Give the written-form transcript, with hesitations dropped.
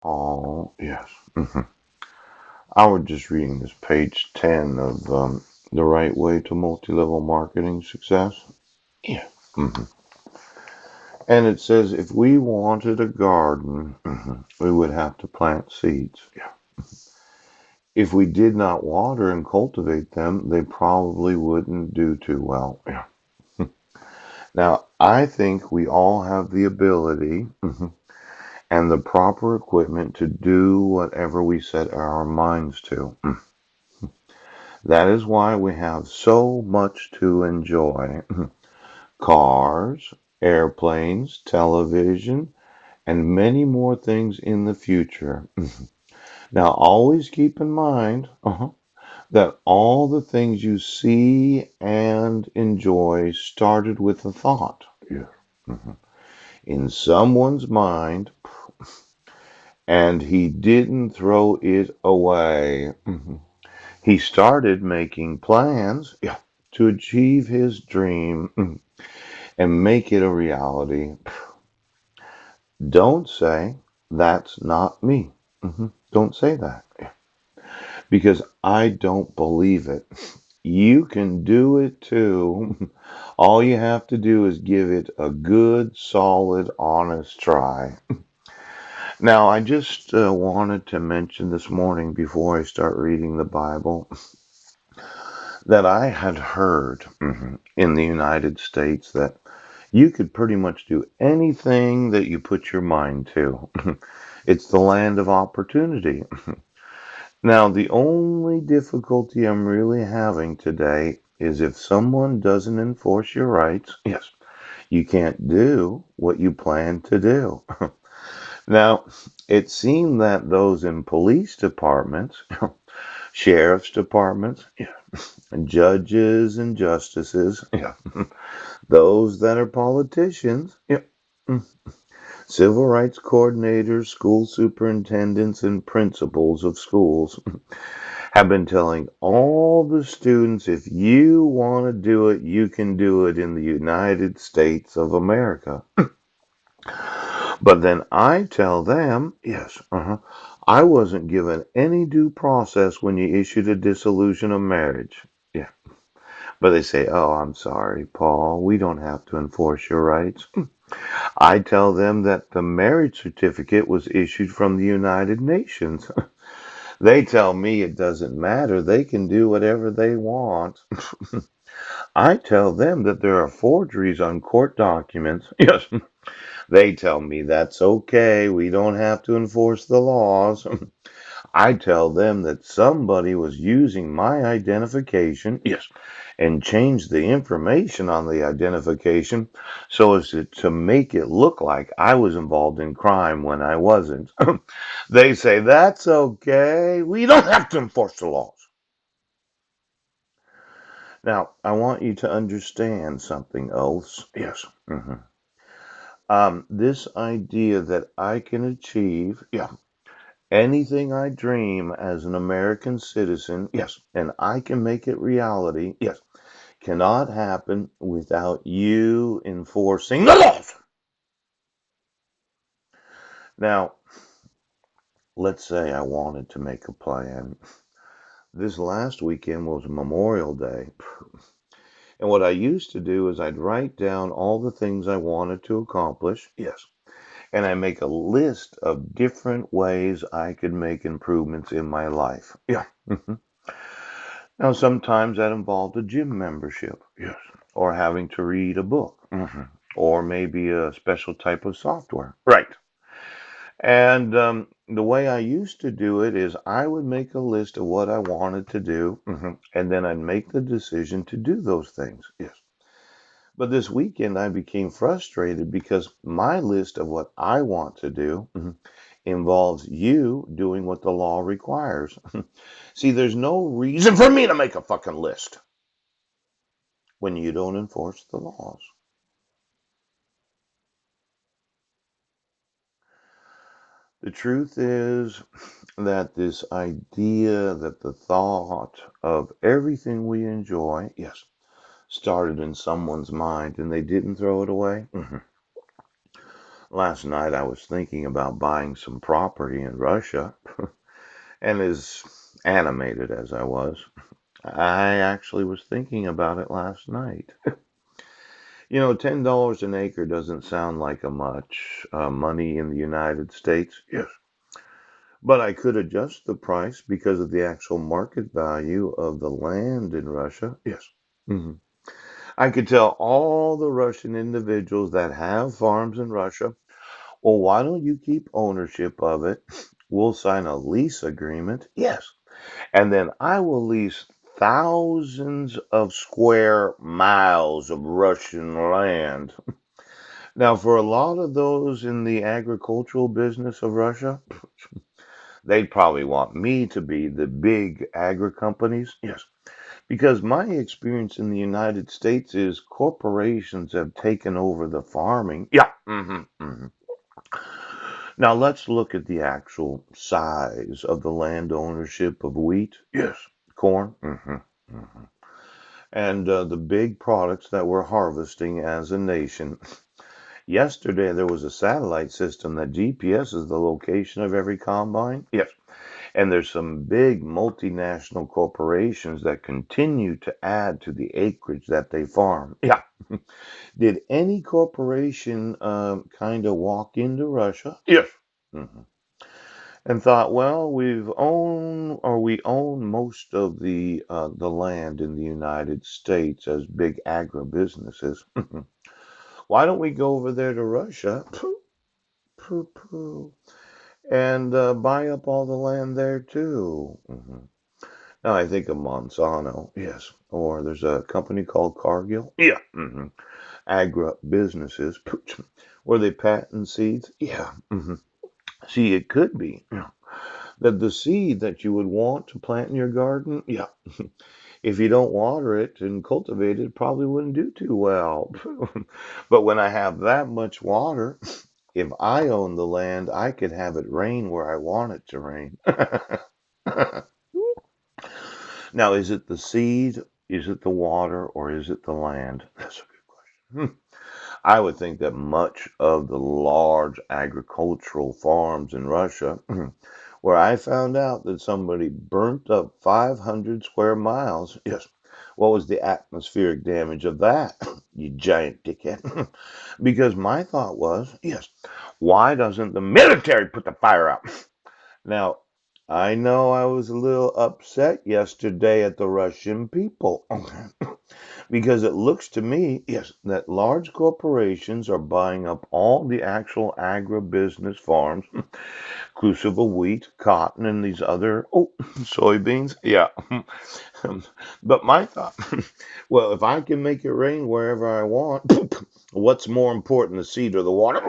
Oh, yes. I was just reading this page 10 of The Right Way to Multi-Level Marketing Success. Yeah. hmm And it says if we wanted a garden, we would have to plant seeds. Yeah. If we did not water and cultivate them, they probably wouldn't do too well. Yeah. Now, I think we all have the ability and the proper equipment to do whatever we set our minds to. That is why we have so much to enjoy. Cars, airplanes, television, and many more things in the future. Now, always keep in mind that all the things you see and enjoy started with a thought. Yeah. Mhm. In someone's mind, and he didn't throw it away. He started making plans, yeah, to achieve his dream and make it a reality. Don't say, that's not me. Don't say that because I don't believe it. You can do it too. All you have to do is give it a good, solid, honest try. Now, I just wanted to mention this morning before I start reading the Bible that I had heard in the United States that you could pretty much do anything that you put your mind to. It's the land of opportunity. Now, the only difficulty I'm really having today is if someone doesn't enforce your rights, yes, you can't do what you plan to do. Now, it seemed that those in police departments, sheriff's departments, yeah, and judges and justices, yeah, those that are politicians, yeah, civil rights coordinators, school superintendents, and principals of schools have been telling all the students if you want to do it, you can do it in the United States of America. But then I tell them, yes, I wasn't given any due process when you issued a dissolution of marriage. Yeah. But they say, oh, I'm sorry, Paul, we don't have to enforce your rights. I tell them that the marriage certificate was issued from the United Nations. They tell me it doesn't matter. They can do whatever they want. I tell them that there are forgeries on court documents. Yes. They tell me that's okay. We don't have to enforce the laws. I tell them that somebody was using my identification, yes, and changed the information on the identification so as to make it look like I was involved in crime when I wasn't. They say that's okay. We don't have to enforce the laws. Now, I want you to understand something else. Yes. This idea that I can achieve, yeah, anything I dream as an American citizen, yes, and I can make it reality, yes, cannot happen without you enforcing the laws. Now, let's say I wanted to make a plan. This last weekend was Memorial Day. And what I used to do is I'd write down all the things I wanted to accomplish. Yes. And I make a list of different ways I could make improvements in my life. Yeah. Now, sometimes that involved a gym membership. Yes. Or having to read a book. Or maybe a special type of software. Right. And the way I used to do it is I would make a list of what I wanted to do, and then I'd make the decision to do those things. Yes. But this weekend I became frustrated because my list of what I want to do involves you doing what the law requires. See, there's no reason for me to make a fucking list when you don't enforce the laws. The truth is that this idea that the thought of everything we enjoy, yes, started in someone's mind and they didn't throw it away. Last night I was thinking about buying some property in Russia, and as animated as I was, I actually was thinking about it last night. $10 an acre doesn't sound like a much money in the United States. Yes. But I could adjust the price because of the actual market value of the land in Russia. Yes. hmm I could tell all the Russian individuals that have farms in Russia, well, why don't you keep ownership of it? We'll sign a lease agreement. Yes. And then I will lease thousands of square miles of Russian land. Now, for a lot of those in the agricultural business of Russia, they'd probably want me to be the big agri companies. Yes. Because my experience in the United States is corporations have taken over the farming. Yeah. Now let's look at the actual size of the land ownership of wheat. Yes. Corn. And the big products that we're harvesting as a nation. Yesterday, there was a satellite system that GPSs the location of every combine. Yes. And there's some big multinational corporations that continue to add to the acreage that they farm. Yeah. Did any corporation kind of walk into Russia? Yes. hmm And thought, well, we own most of the land in the United States as big agribusinesses. Why don't we go over there to Russia? Pooh, pooh, pooh, and buy up all the land there too. Now I think of Monsanto, yes, or there's a company called Cargill, yeah, agri businesses, where they patent seeds, yeah. See, it could be that the seed that you would want to plant in your garden, yeah, if you don't water it and cultivate it, probably wouldn't do too well. But when I have that much water, if I own the land, I could have it rain where I want it to rain. Now, is it the seed, is it the water, or is it the land? That's a good question. I would think that much of the large agricultural farms in Russia, where I found out that somebody burnt up 500 square miles. Yes. What was the atmospheric damage of that? You giant dickhead. Because my thought was, yes, why doesn't the military put the fire out? Now, I know I was a little upset yesterday at the Russian people. Because it looks to me, yes, that large corporations are buying up all the actual agribusiness farms, inclusive of wheat, cotton, and these other, soybeans. Yeah. But my thought, well, if I can make it rain wherever I want, what's more important, the seed or the water?